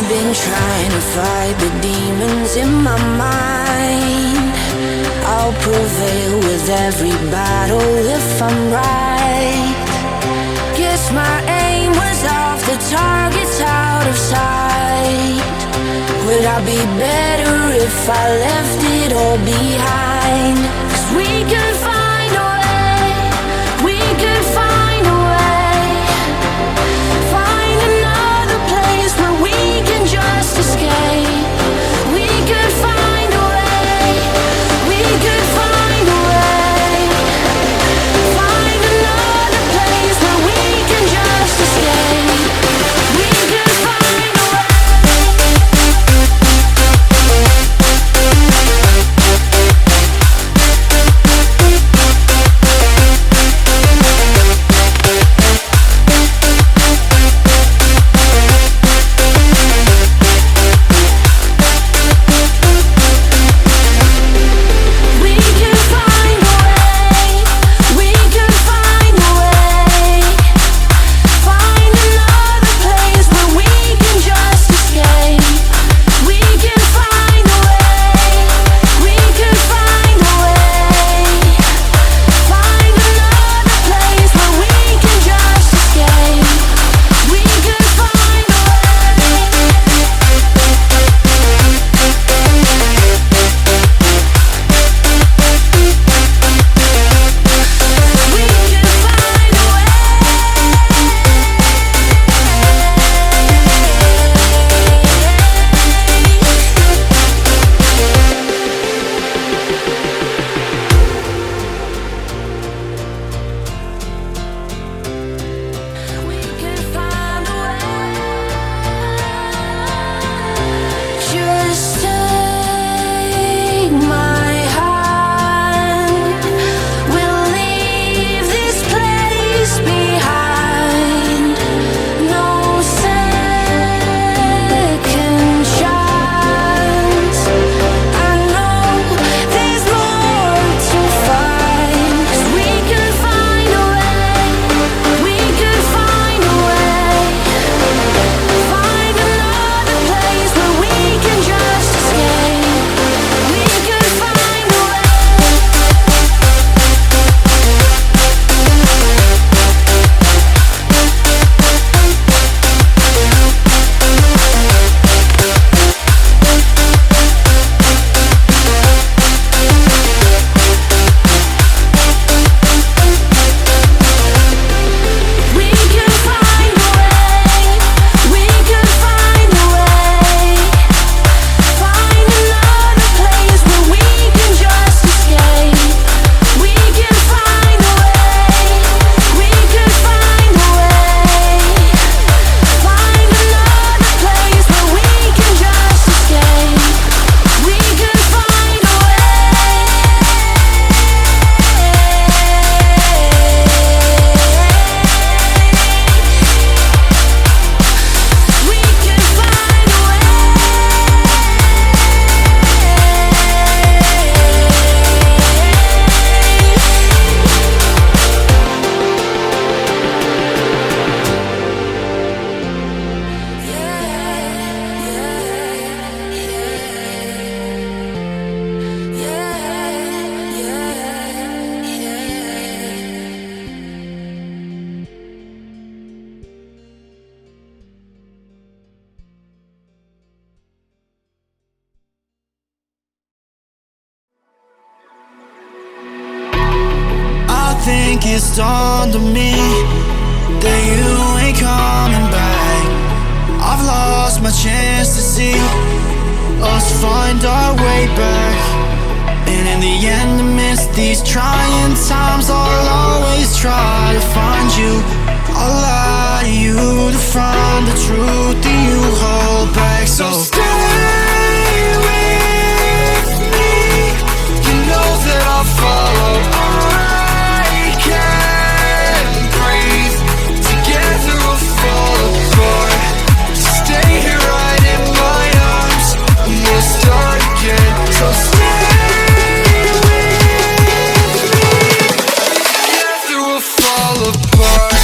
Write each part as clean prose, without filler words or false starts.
been trying to fight the demons in my mind. I'll prevail with every battle if I'm right. Guess my aim was off, the target's out of sight. Would I be better if I left it all behind? 'Cause we could find a way, we could find a way. Find another place where we can just escape. We could find a way, we could find a way. Find another place where we can just escape. We could find a way. think it's dawned on me that you ain't coming back. I've lost my chance to see us find our way back. And in the end, amidst these trying times, I'll always try to find you. I'll lie to you to find the truth that you hold back. So stay with me. You know that I'll follow. I can't breathe. Together we'll fall apart. Stay here right in my arms, and we'll start again. So stay with me. Together we'll fall apart.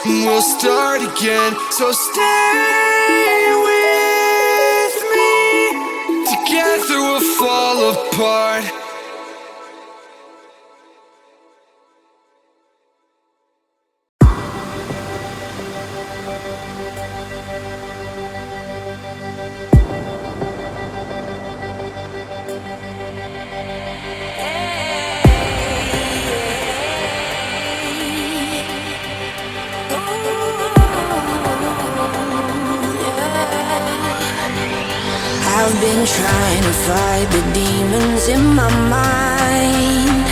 We'll start again, so stay with me. Together we'll fall apart. I've been trying to fight the demons in my mind.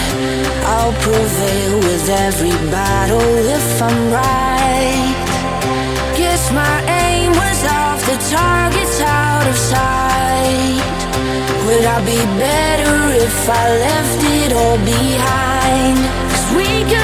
I'll prevail with every battle if I'm right. Guess my aim was off, the target's out of sight. Would I be better if I left it all behind? 'Cause we could